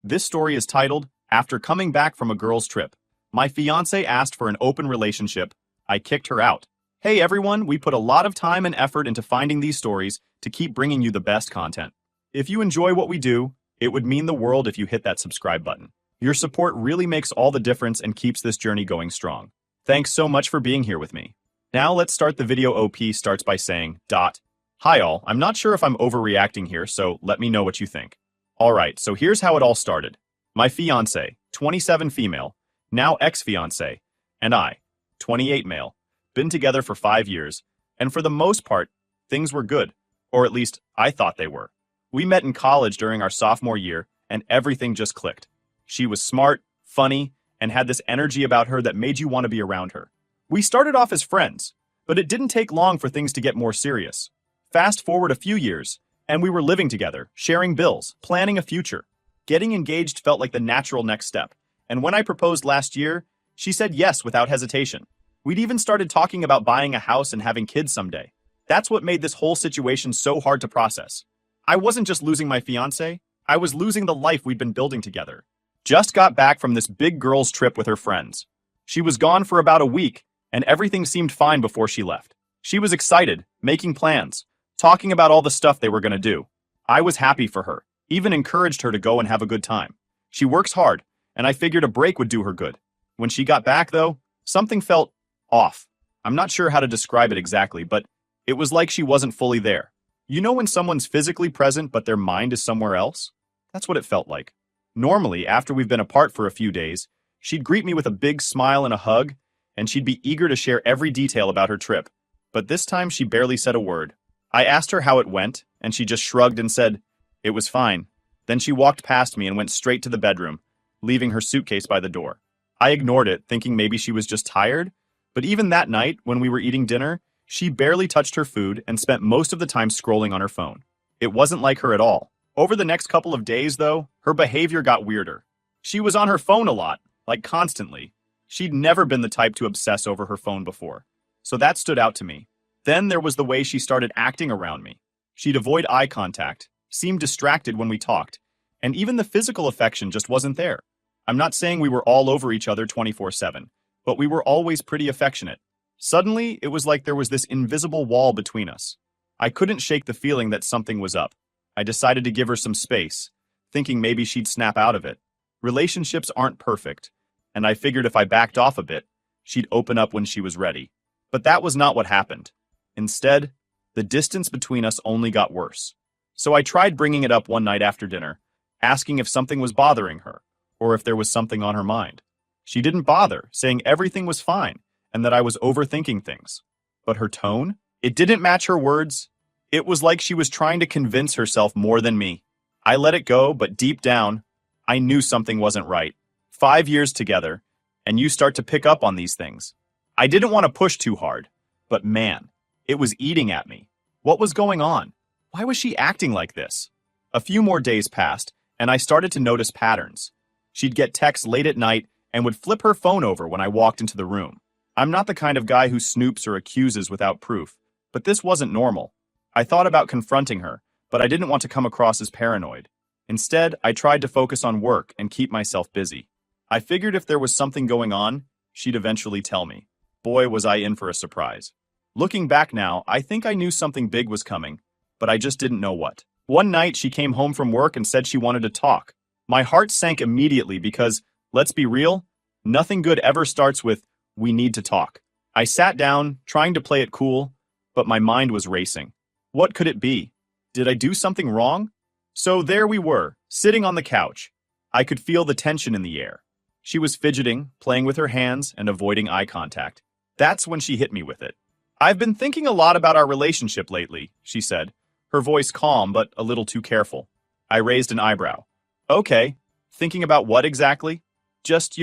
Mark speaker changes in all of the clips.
Speaker 1: This story is titled, After Coming Back from a Girl's Trip. My fiancé asked for an open relationship. I kicked her out. Hey everyone, we put a lot of time and effort into finding these stories to keep bringing you the best content. If you enjoy what we do, it would mean the world if you hit that subscribe button. Your support really makes all the difference and keeps this journey going strong. Thanks so much for being here with me. Now let's start the video. OP starts by saying, Hi all, I'm not sure if I'm overreacting here, so let me know what you think. Alright, so here's how it all started. My fiancé, 27 female, now ex-fiancé, and I, 28 male, been together for 5 years, and for the most part, things were good, or at least I thought they were. We met in college during our sophomore year, and everything just clicked. She was smart, funny, and had this energy about her that made you want to be around her. We started off as friends, but it didn't take long for things to get more serious. Fast forward a few years, and we were living together, sharing bills, planning a future. Getting engaged felt like the natural next step, and when I proposed last year, she said yes without hesitation. We'd even started talking about buying a house and having kids someday. That's what made this whole situation so hard to process. I wasn't just losing my fiancé, I was losing the life we'd been building together. Just got back from this big girls' trip with her friends. She was gone for about a week, and everything seemed fine before she left. She was excited, making plans, talking about all the stuff they were going to do. I was happy for her, even encouraged her to go and have a good time. She works hard, and I figured a break would do her good. When she got back, though, something felt off. I'm not sure how to describe it exactly, but it was like she wasn't fully there. You know when someone's physically present but their mind is somewhere else? That's what it felt like. Normally, after we've been apart for a few days, she'd greet me with a big smile and a hug, and she'd be eager to share every detail about her trip. But this time she barely said a word. I asked her how it went, and she just shrugged and said, "It was fine." Then she walked past me and went straight to the bedroom, leaving her suitcase by the door. I ignored it, thinking maybe she was just tired, but even that night, when we were eating dinner, she barely touched her food and spent most of the time scrolling on her phone. It wasn't like her at all. Over the next couple of days, though, her behavior got weirder. She was on her phone a lot, like constantly. She'd never been the type to obsess over her phone before, so that stood out to me. Then there was the way she started acting around me. She'd avoid eye contact, seemed distracted when we talked, and even the physical affection just wasn't there. I'm not saying we were all over each other 24/7, but we were always pretty affectionate. Suddenly, it was like there was this invisible wall between us. I couldn't shake the feeling that something was up. I decided to give her some space, thinking maybe she'd snap out of it. Relationships aren't perfect, and I figured if I backed off a bit, she'd open up when she was ready. But that was not what happened. Instead, the distance between us only got worse. So I tried bringing it up one night after dinner, asking if something was bothering her, or if there was something on her mind. She didn't bother, saying everything was fine, and that I was overthinking things. But her tone? It didn't match her words. It was like she was trying to convince herself more than me. I let it go, but deep down, I knew something wasn't right. 5 years together, and you start to pick up on these things. I didn't want to push too hard, but man, it was eating at me. What was going on? Why was she acting like this? A few more days passed, and I started to notice patterns. She'd get texts late at night and would flip her phone over when I walked into the room. I'm not the kind of guy who snoops or accuses without proof, but this wasn't normal. I thought about confronting her, but I didn't want to come across as paranoid. Instead, I tried to focus on work and keep myself busy. I figured if there was something going on, she'd eventually tell me. Boy, was I in for a surprise. Looking back now, I think I knew something big was coming, but I just didn't know what. One night, she came home from work and said she wanted to talk. My heart sank immediately because, let's be real, nothing good ever starts with, "We need to talk." I sat down, trying to play it cool, but my mind was racing. What could it be? Did I do something wrong? So there we were, sitting on the couch. I could feel the tension in the air. She was fidgeting, playing with her hands, and avoiding eye contact. That's when she hit me with it. "I've been thinking a lot about our relationship lately," she said, her voice calm but a little too careful. I raised an eyebrow. "Okay, thinking about what exactly?" "Just,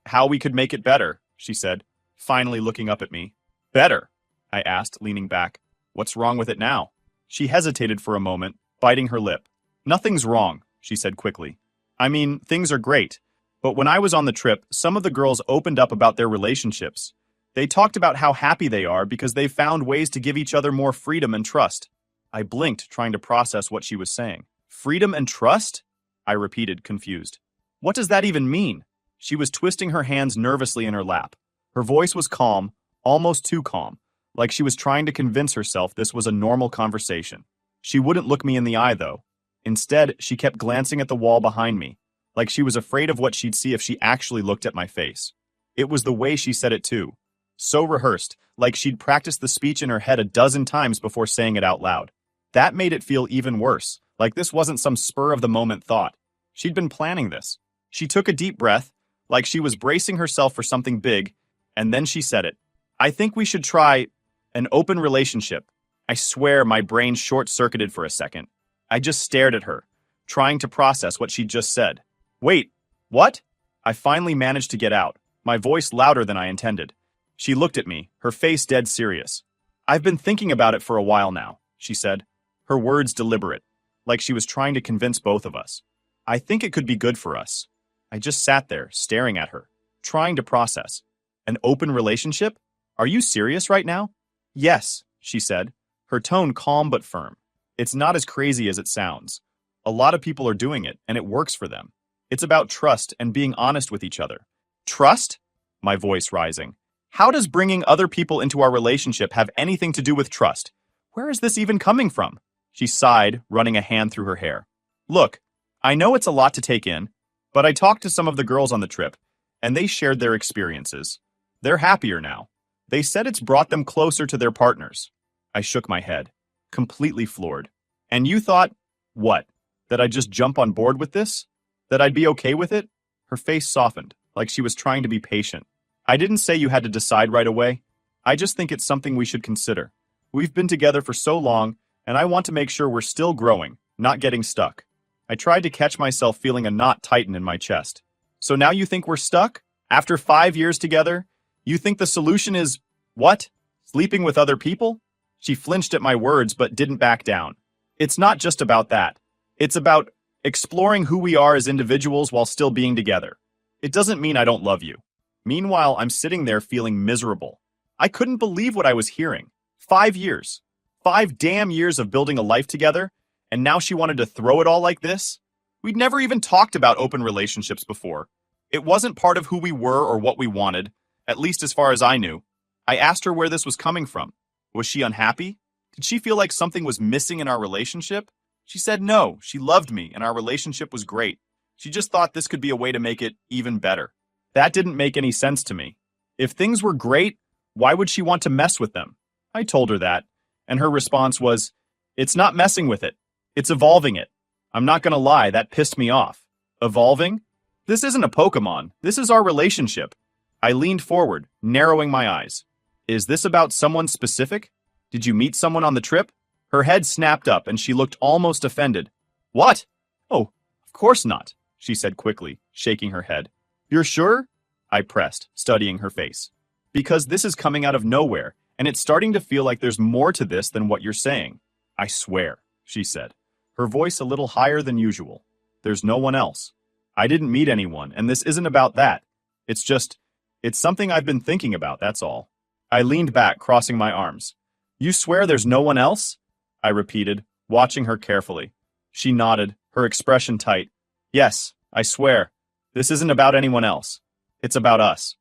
Speaker 1: how we could make it better," she said, finally looking up at me. "Better?" I asked, leaning back. "What's wrong with it now?" She hesitated for a moment, biting her lip. "Nothing's wrong," she said quickly. "I mean, things are great. But when I was on the trip, some of the girls opened up about their relationships. They talked about how happy they are because they've found ways to give each other more freedom and trust." I blinked, trying to process what she was saying. Freedom and trust? I repeated, confused. What does that even mean? She was twisting her hands nervously in her lap. Her voice was calm, almost too calm, like she was trying to convince herself this was a normal conversation. She wouldn't look me in the eye, though. Instead, she kept glancing at the wall behind me, like she was afraid of what she'd see if she actually looked at my face. It was the way she said it, too. So rehearsed, like she'd practiced the speech in her head a dozen times before saying it out loud. That made it feel even worse, like this wasn't some spur-of-the-moment thought. She'd been planning this. She took a deep breath, like she was bracing herself for something big, and then she said it. I think we should try an open relationship. I swear my brain short-circuited for a second. I just stared at her, trying to process what she'd just said. Wait, what? I finally managed to get out, my voice louder than I intended. She looked at me, her face dead serious. I've been thinking about it for a while now, she said, her words deliberate, like she was trying to convince both of us. I think it could be good for us. I just sat there, staring at her, trying to process. An open relationship? Are you serious right now? Yes, she said, her tone calm but firm. It's not as crazy as it sounds. A lot of people are doing it, and it works for them. It's about trust and being honest with each other. Trust? My voice rising. How does bringing other people into our relationship have anything to do with trust? Where is this even coming from? She sighed, running a hand through her hair. Look, I know it's a lot to take in, but I talked to some of the girls on the trip, and they shared their experiences. They're happier now. They said it's brought them closer to their partners. I shook my head, completely floored. And you thought, what? That I'd just jump on board with this? That I'd be okay with it? Her face softened, like she was trying to be patient. I didn't say you had to decide right away. I just think it's something we should consider. We've been together for so long, and I want to make sure we're still growing, not getting stuck. I tried to catch myself feeling a knot tighten in my chest. So now you think we're stuck? After 5 years together? You think the solution is, what? Sleeping with other people? She flinched at my words but didn't back down. It's not just about that. It's about exploring who we are as individuals while still being together. It doesn't mean I don't love you. Meanwhile, I'm sitting there feeling miserable. I couldn't believe what I was hearing. 5 years. 5 damn years of building a life together, and now she wanted to throw it all like this? We'd never even talked about open relationships before. It wasn't part of who we were or what we wanted, at least as far as I knew. I asked her where this was coming from. Was she unhappy? Did she feel like something was missing in our relationship? She said no, she loved me and our relationship was great. She just thought this could be a way to make it even better. That didn't make any sense to me. If things were great, why would she want to mess with them? I told her that, and her response was, it's not messing with it. It's evolving it. I'm not gonna lie, that pissed me off. Evolving? This isn't a Pokemon. This is our relationship. I leaned forward, narrowing my eyes. Is this about someone specific? Did you meet someone on the trip? Her head snapped up and she looked almost offended. What? Oh, of course not, she said quickly, shaking her head. You're sure? I pressed, studying her face. Because this is coming out of nowhere, and it's starting to feel like there's more to this than what you're saying. I swear, she said, her voice a little higher than usual. There's no one else. I didn't meet anyone, and this isn't about that. It's something I've been thinking about, that's all. I leaned back, crossing my arms. You swear there's no one else? I repeated, watching her carefully. She nodded, her expression tight. Yes, I swear. This isn't about anyone else. It's about us.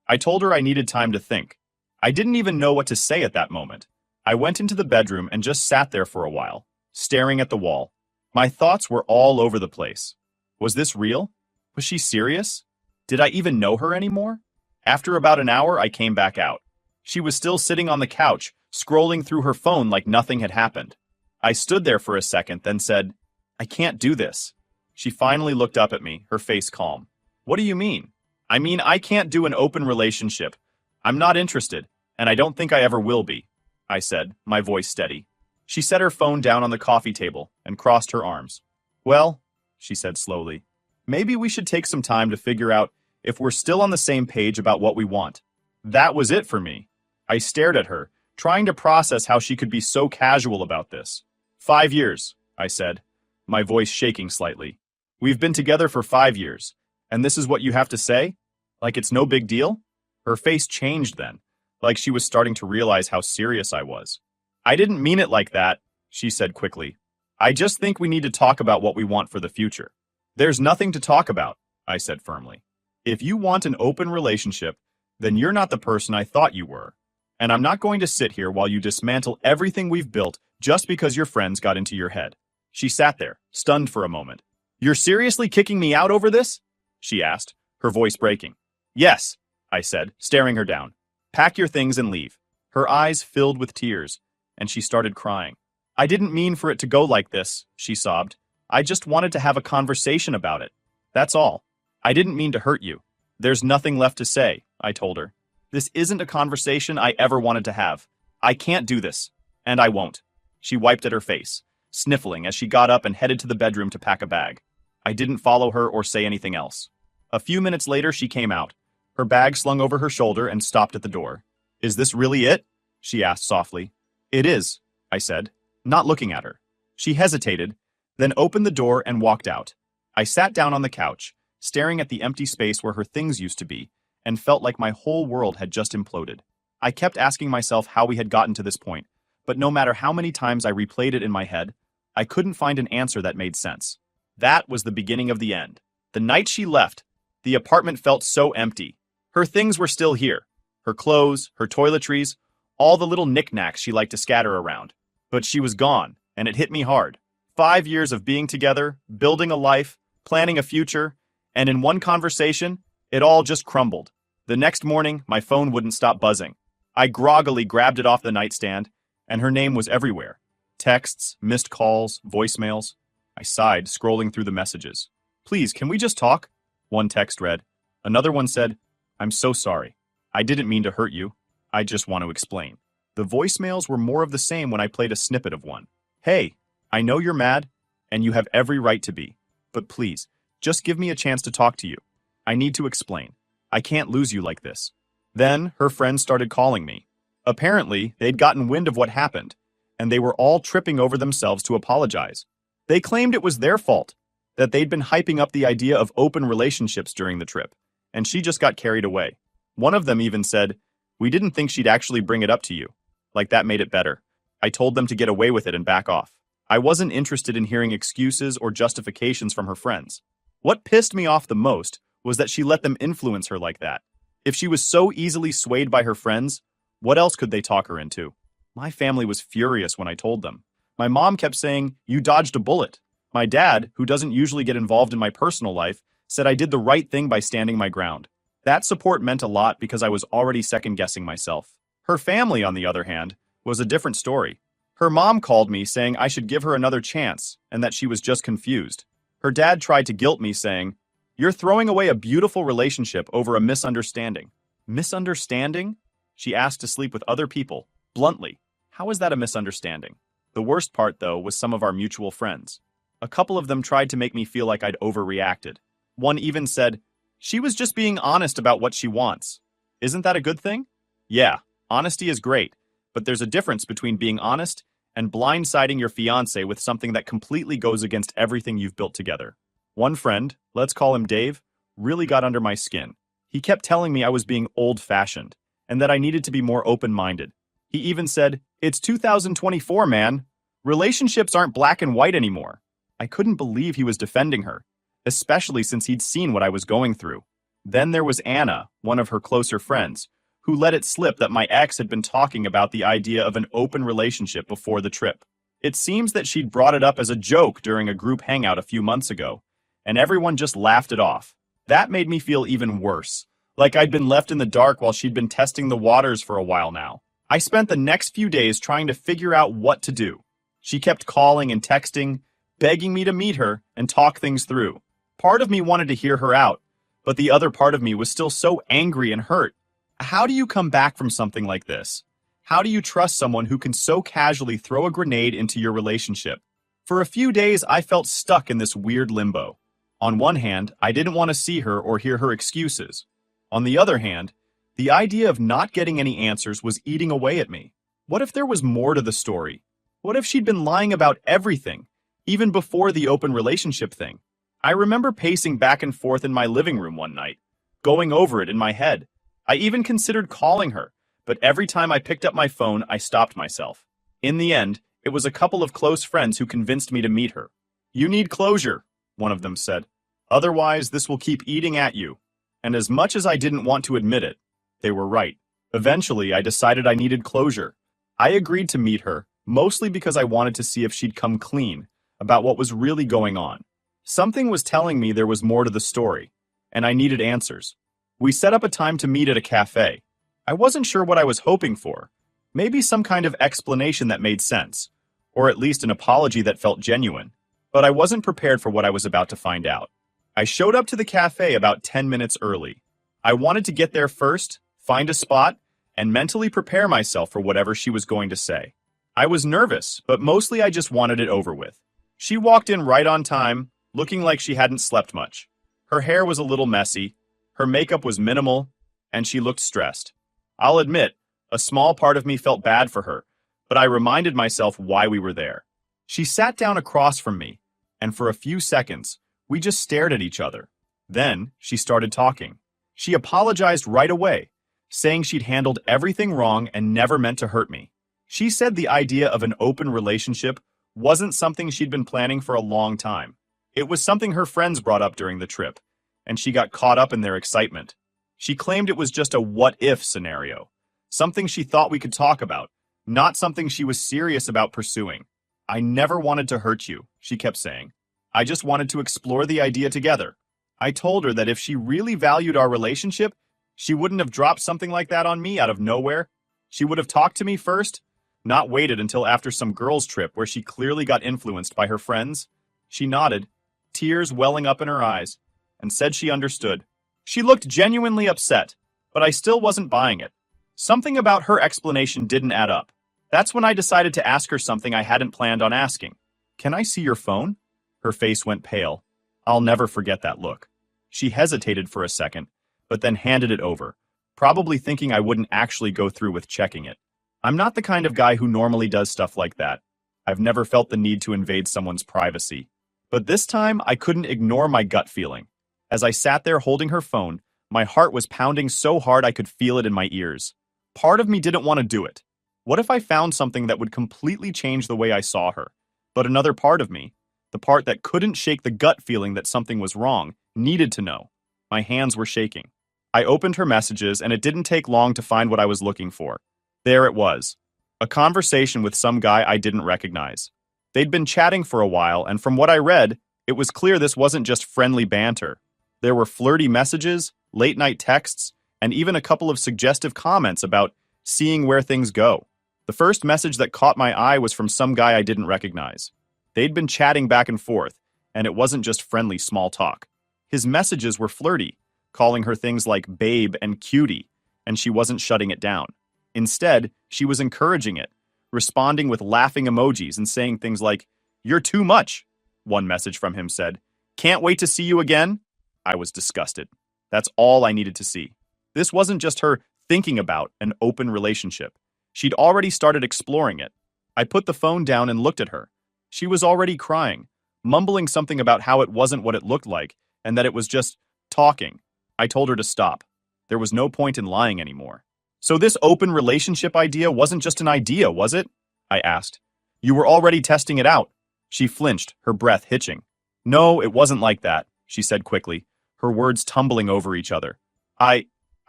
Speaker 1: I told her I needed time to think. I didn't even know what to say at that moment. I went into the bedroom and just sat there for a while, staring at the wall. My thoughts were all over the place. Was this real? Was she serious? Did I even know her anymore? After about an hour, I came back out. She was still sitting on the couch, scrolling through her phone like nothing had happened. I stood there for a second, then said, I can't do this. She finally looked up at me, her face calm. What do you mean? I mean, I can't do an open relationship. I'm not interested, and I don't think I ever will be, I said, my voice steady. She set her phone down on the coffee table and crossed her arms. Well, she said slowly, maybe we should take some time to figure out if we're still on the same page about what we want. That was it for me. I stared at her, trying to process how she could be so casual about this. 5 years, I said, my voice shaking slightly. We've been together for 5 years, and this is what you have to say? Like it's no big deal? Her face changed then, like she was starting to realize how serious I was. I didn't mean it like that, she said quickly. I just think we need to talk about what we want for the future. There's nothing to talk about, I said firmly. If you want an open relationship, then you're not the person I thought you were. And I'm not going to sit here while you dismantle everything we've built just because your friends got into your head. She sat there, stunned for a moment. You're seriously kicking me out over this? She asked, her voice breaking. Yes, I said, staring her down. Pack your things and leave. Her eyes filled with tears, and she started crying. I didn't mean for it to go like this, she sobbed. I just wanted to have a conversation about it. That's all. I didn't mean to hurt you. There's nothing left to say, I told her. This isn't a conversation I ever wanted to have. I can't do this, and I won't. She wiped at her face, sniffling as she got up and headed to the bedroom to pack a bag. I didn't follow her or say anything else. A few minutes later, she came out, her bag slung over her shoulder, and stopped at the door. Is this really it? She asked softly. It is, I said, not looking at her. She hesitated, then opened the door and walked out. I sat down on the couch, staring at the empty space where her things used to be, and felt like my whole world had just imploded. I kept asking myself how we had gotten to this point, but no matter how many times I replayed it in my head, I couldn't find an answer that made sense. That was the beginning of the end. The night she left, the apartment felt so empty. Her things were still here. Her clothes, her toiletries, all the little knickknacks she liked to scatter around. But she was gone, and it hit me hard. 5 years of being together, building a life, planning a future, and in one conversation, it all just crumbled. The next morning, my phone wouldn't stop buzzing. I groggily grabbed it off the nightstand, and her name was everywhere. Texts, missed calls, voicemails. I sighed, scrolling through the messages. Please, can we just talk? One text read. Another one said, I'm so sorry. I didn't mean to hurt you. I just want to explain. The voicemails were more of the same when I played a snippet of one. Hey, I know you're mad, and you have every right to be. But please, just give me a chance to talk to you. I need to explain. I can't lose you like this. Then her friends started calling me. Apparently, they'd gotten wind of what happened, and they were all tripping over themselves to apologize. They claimed it was their fault, that they'd been hyping up the idea of open relationships during the trip, and she just got carried away. One of them even said, we didn't think she'd actually bring it up to you. Like that made it better. I told them to get away with it and back off. I wasn't interested in hearing excuses or justifications from her friends. What pissed me off the most was that she let them influence her like that. If she was so easily swayed by her friends, what else could they talk her into? My family was furious when I told them. My mom kept saying, you dodged a bullet. My dad, who doesn't usually get involved in my personal life, said I did the right thing by standing my ground. That support meant a lot because I was already second-guessing myself. Her family, on the other hand, was a different story. Her mom called me saying I should give her another chance and that she was just confused. Her dad tried to guilt me saying, you're throwing away a beautiful relationship over a misunderstanding. Misunderstanding? She asked to sleep with other people, bluntly. How is that a misunderstanding? The worst part, though, was some of our mutual friends. A couple of them tried to make me feel like I'd overreacted. One even said, she was just being honest about what she wants. Isn't that a good thing? Yeah, honesty is great, but there's a difference between being honest and blindsiding your fiancé with something that completely goes against everything you've built together. One friend, let's call him Dave, really got under my skin. He kept telling me I was being old-fashioned and that I needed to be more open-minded. He even said, it's 2024, man. Relationships aren't black and white anymore. I couldn't believe he was defending her, especially since he'd seen what I was going through. Then there was Anna, one of her closer friends, who let it slip that my ex had been talking about the idea of an open relationship before the trip. It seems that she'd brought it up as a joke during a group hangout a few months ago, and everyone just laughed it off. That made me feel even worse, like I'd been left in the dark while she'd been testing the waters for a while now. I spent the next few days trying to figure out what to do. She kept calling and texting, begging me to meet her and talk things through. Part of me wanted to hear her out, but the other part of me was still so angry and hurt. How do you come back from something like this? How do you trust someone who can so casually throw a grenade into your relationship? For a few days, I felt stuck in this weird limbo. On one hand, I didn't want to see her or hear her excuses. On the other hand, the idea of not getting any answers was eating away at me. What if there was more to the story? What if she'd been lying about everything, even before the open relationship thing? I remember pacing back and forth in my living room one night, going over it in my head. I even considered calling her, but every time I picked up my phone, I stopped myself. In the end, it was a couple of close friends who convinced me to meet her. You need closure, one of them said. Otherwise, this will keep eating at you. And as much as I didn't want to admit it, they were right. Eventually, I decided I needed closure. I agreed to meet her, mostly because I wanted to see if she'd come clean about what was really going on. Something was telling me there was more to the story, and I needed answers. We set up a time to meet at a cafe. I wasn't sure what I was hoping for. Maybe some kind of explanation that made sense, or at least an apology that felt genuine. But I wasn't prepared for what I was about to find out. I showed up to the cafe about 10 minutes early. I wanted to get there first, find a spot, and mentally prepare myself for whatever she was going to say. I was nervous, but mostly I just wanted it over with. She walked in right on time, looking like she hadn't slept much. Her hair was a little messy, her makeup was minimal, and she looked stressed. I'll admit, a small part of me felt bad for her, but I reminded myself why we were there. She sat down across from me, and for a few seconds, we just stared at each other. Then, she started talking. She apologized right away, saying she'd handled everything wrong and never meant to hurt me. She said the idea of an open relationship wasn't something she'd been planning for a long time. It was something her friends brought up during the trip, and she got caught up in their excitement. She claimed it was just a what-if scenario, something she thought we could talk about, not something she was serious about pursuing. I never wanted to hurt you, she kept saying. I just wanted to explore the idea together. I told her that if she really valued our relationship, she wouldn't have dropped something like that on me out of nowhere. She would have talked to me first, not waited until after some girls' trip where she clearly got influenced by her friends. She nodded, tears welling up in her eyes, and said she understood. She looked genuinely upset, but I still wasn't buying it. Something about her explanation didn't add up. That's when I decided to ask her something I hadn't planned on asking. Can I see your phone? Her face went pale. I'll never forget that look. She hesitated for a second, but then handed it over, probably thinking I wouldn't actually go through with checking it. I'm not the kind of guy who normally does stuff like that. I've never felt the need to invade someone's privacy. But this time, I couldn't ignore my gut feeling. As I sat there holding her phone, my heart was pounding so hard I could feel it in my ears. Part of me didn't want to do it. What if I found something that would completely change the way I saw her? But another part of me, the part that couldn't shake the gut feeling that something was wrong, needed to know. My hands were shaking. I opened her messages, and it didn't take long to find what I was looking for. There it was. A conversation with some guy I didn't recognize. They'd been chatting for a while, and from what I read, it was clear this wasn't just friendly banter. There were flirty messages, late-night texts, and even a couple of suggestive comments about seeing where things go. The first message that caught my eye was from some guy I didn't recognize. They'd been chatting back and forth, and it wasn't just friendly small talk. His messages were flirty, calling her things like babe and cutie, and she wasn't shutting it down. Instead, she was encouraging it, responding with laughing emojis and saying things like, "You're too much," one message from him said. "Can't wait to see you again." I was disgusted. That's all I needed to see. This wasn't just her thinking about an open relationship. She'd already started exploring it. I put the phone down and looked at her. She was already crying, mumbling something about how it wasn't what it looked like, and that it was just talking. I told her to stop. There was no point in lying anymore. "So this open relationship idea wasn't just an idea, was it?" I asked. "You were already testing it out." She flinched, her breath hitching. "No, it wasn't like that," she said quickly, her words tumbling over each other. I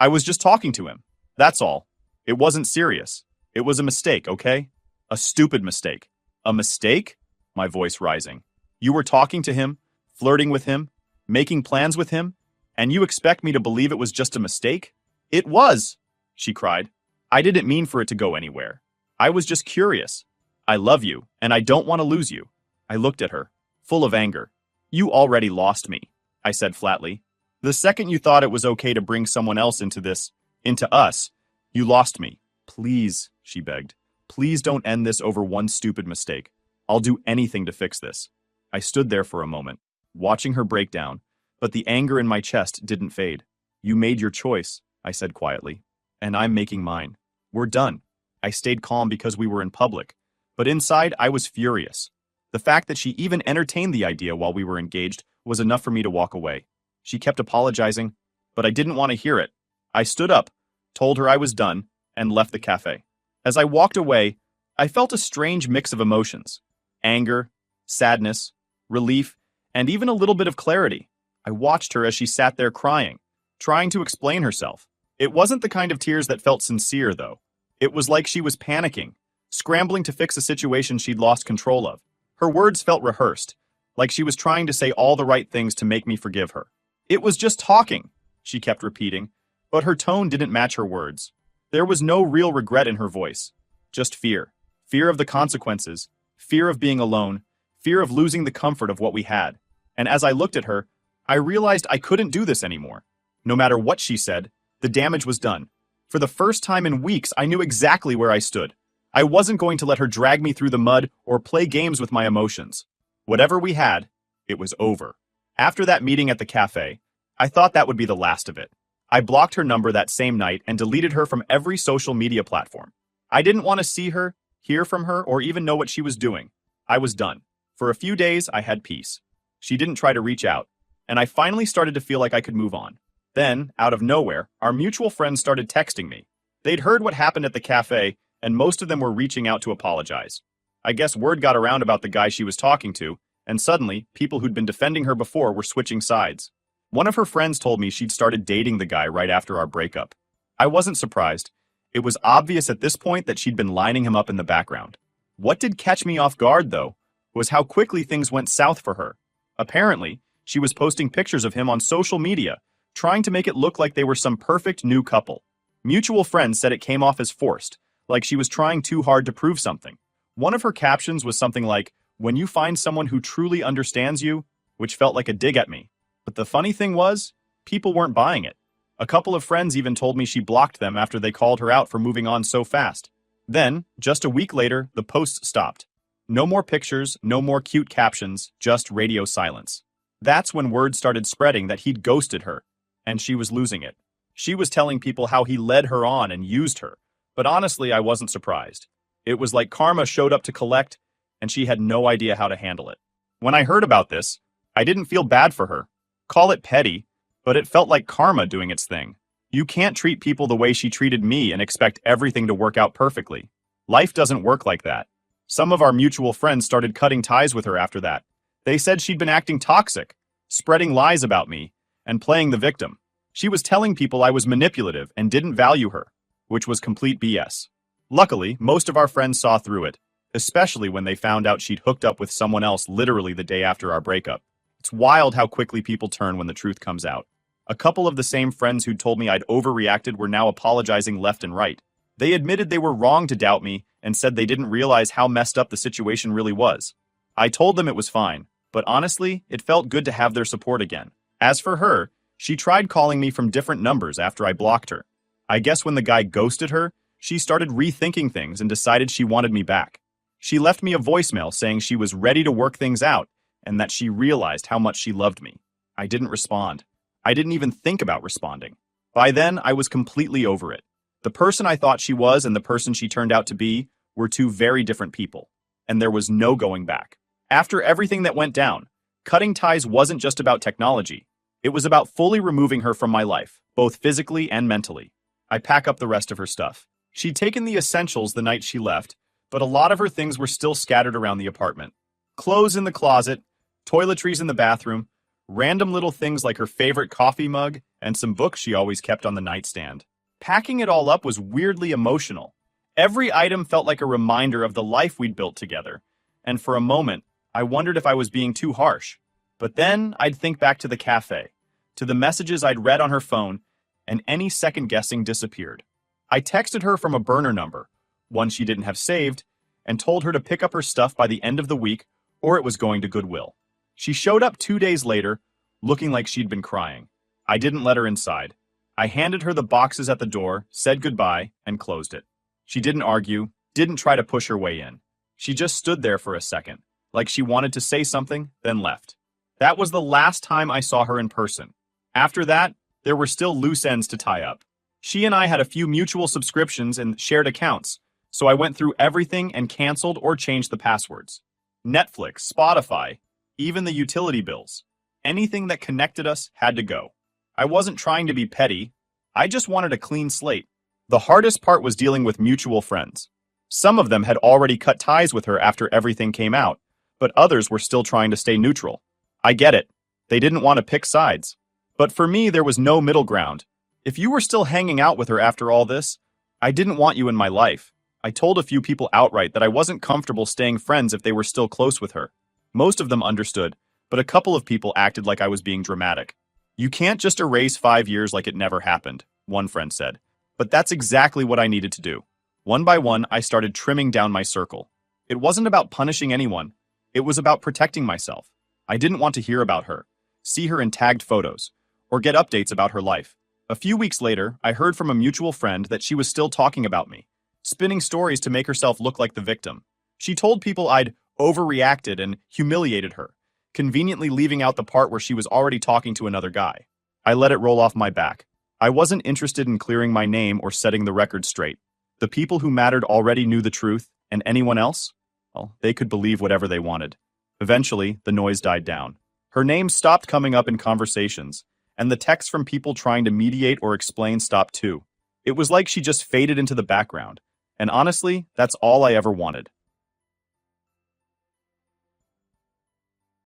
Speaker 1: was just talking to him. That's all. It wasn't serious. It was a mistake, okay? A stupid mistake." "A mistake?" My voice rising. "You were talking to him, flirting with him, making plans with him, and you expect me to believe it was just a mistake?" "It was!" she cried. "I didn't mean for it to go anywhere. I was just curious. I love you, and I don't want to lose you." I looked at her, full of anger. "You already lost me," I said flatly. "The second you thought it was okay to bring someone else into us, you lost me. Please," she begged. "Please don't end this over one stupid mistake. I'll do anything to fix this." I stood there for a moment, watching her break down, but the anger in my chest didn't fade. "You made your choice," I said quietly, "and I'm making mine. We're done." I stayed calm because we were in public, but inside I was furious. The fact that she even entertained the idea while we were engaged was enough for me to walk away. She kept apologizing, but I didn't want to hear it. I stood up, told her I was done, and left the cafe. As I walked away, I felt a strange mix of emotions: anger, sadness, relief, and even a little bit of clarity. I watched her as she sat there crying, trying to explain herself. It wasn't the kind of tears that felt sincere, though. It was like she was panicking, scrambling to fix a situation she'd lost control of. Her words felt rehearsed, like she was trying to say all the right things to make me forgive her. "It was just talking," she kept repeating, but her tone didn't match her words. There was no real regret in her voice, just fear. Fear of the consequences, fear of being alone, fear of losing the comfort of what we had. And as I looked at her, I realized I couldn't do this anymore. No matter what she said, the damage was done. For the first time in weeks, I knew exactly where I stood. I wasn't going to let her drag me through the mud or play games with my emotions. Whatever we had, it was over. After that meeting at the cafe, I thought that would be the last of it. I blocked her number that same night and deleted her from every social media platform. I didn't want to see her, hear from her, or even know what she was doing. I was done. For a few days, I had peace. She didn't try to reach out, and I finally started to feel like I could move on. Then, out of nowhere, our mutual friends started texting me. They'd heard what happened at the cafe, and most of them were reaching out to apologize. I guess word got around about the guy she was talking to, and suddenly, people who'd been defending her before were switching sides. One of her friends told me she'd started dating the guy right after our breakup. I wasn't surprised. It was obvious at this point that she'd been lining him up in the background. What did catch me off guard, though, was how quickly things went south for her. Apparently, she was posting pictures of him on social media, trying to make it look like they were some perfect new couple. Mutual friends said it came off as forced, like she was trying too hard to prove something. One of her captions was something like, "When you find someone who truly understands you," which felt like a dig at me. But the funny thing was, people weren't buying it. A couple of friends even told me she blocked them after they called her out for moving on so fast. Then, just a week later, the posts stopped. No more pictures, no more cute captions, just radio silence. That's when word started spreading that he'd ghosted her, and she was losing it. She was telling people how he led her on and used her, but honestly, I wasn't surprised. It was like karma showed up to collect, and she had no idea how to handle it. When I heard about this, I didn't feel bad for her. Call it petty, but it felt like karma doing its thing. You can't treat people the way she treated me and expect everything to work out perfectly. Life doesn't work like that. Some of our mutual friends started cutting ties with her after that. They said she'd been acting toxic, spreading lies about me, and playing the victim. She was telling people I was manipulative and didn't value her, which was complete BS. Luckily, most of our friends saw through it, especially when they found out she'd hooked up with someone else literally the day after our breakup. It's wild how quickly people turn when the truth comes out. A couple of the same friends who'd told me I'd overreacted were now apologizing left and right. They admitted they were wrong to doubt me and said they didn't realize how messed up the situation really was. I told them it was fine, but honestly, it felt good to have their support again. As for her, she tried calling me from different numbers after I blocked her. I guess when the guy ghosted her, she started rethinking things and decided she wanted me back. She left me a voicemail saying she was ready to work things out and that she realized how much she loved me. I didn't respond. I didn't even think about responding. By then, I was completely over it. The person I thought she was and the person she turned out to be were two very different people, and there was no going back. After everything that went down, cutting ties wasn't just about technology. It was about fully removing her from my life, both physically and mentally. I pack up the rest of her stuff. She'd taken the essentials the night she left, but a lot of her things were still scattered around the apartment. Clothes in the closet, toiletries in the bathroom, random little things like her favorite coffee mug, and some books she always kept on the nightstand. Packing it all up was weirdly emotional. Every item felt like a reminder of the life we'd built together, and for a moment, I wondered if I was being too harsh. But then I'd think back to the cafe, to the messages I'd read on her phone, and any second-guessing disappeared. I texted her from a burner number, one she didn't have saved, and told her to pick up her stuff by the end of the week, or it was going to Goodwill. She showed up 2 days later, looking like she'd been crying. I didn't let her inside. I handed her the boxes at the door, said goodbye, and closed it. She didn't argue, didn't try to push her way in. She just stood there for a second, like she wanted to say something, then left. That was the last time I saw her in person. After that, there were still loose ends to tie up. She and I had a few mutual subscriptions and shared accounts, so I went through everything and canceled or changed the passwords. Netflix, Spotify, even the utility bills. Anything that connected us had to go. I wasn't trying to be petty. I just wanted a clean slate. The hardest part was dealing with mutual friends. Some of them had already cut ties with her after everything came out, but others were still trying to stay neutral. I get it. They didn't want to pick sides. But for me, there was no middle ground. If you were still hanging out with her after all this, I didn't want you in my life. I told a few people outright that I wasn't comfortable staying friends if they were still close with her. Most of them understood, but a couple of people acted like I was being dramatic. You can't just erase 5 years like it never happened, one friend said. But that's exactly what I needed to do. One by one, I started trimming down my circle. It wasn't about punishing anyone. It was about protecting myself. I didn't want to hear about her, see her in tagged photos, or get updates about her life. A few weeks later, I heard from a mutual friend that she was still talking about me, spinning stories to make herself look like the victim. She told people I'd overreacted and humiliated her, conveniently leaving out the part where she was already talking to another guy. I let it roll off my back. I wasn't interested in clearing my name or setting the record straight. The people who mattered already knew the truth, and anyone else? Well, they could believe whatever they wanted. Eventually, the noise died down. Her name stopped coming up in conversations, and the texts from people trying to mediate or explain stopped too. It was like she just faded into the background. And honestly, that's all I ever wanted.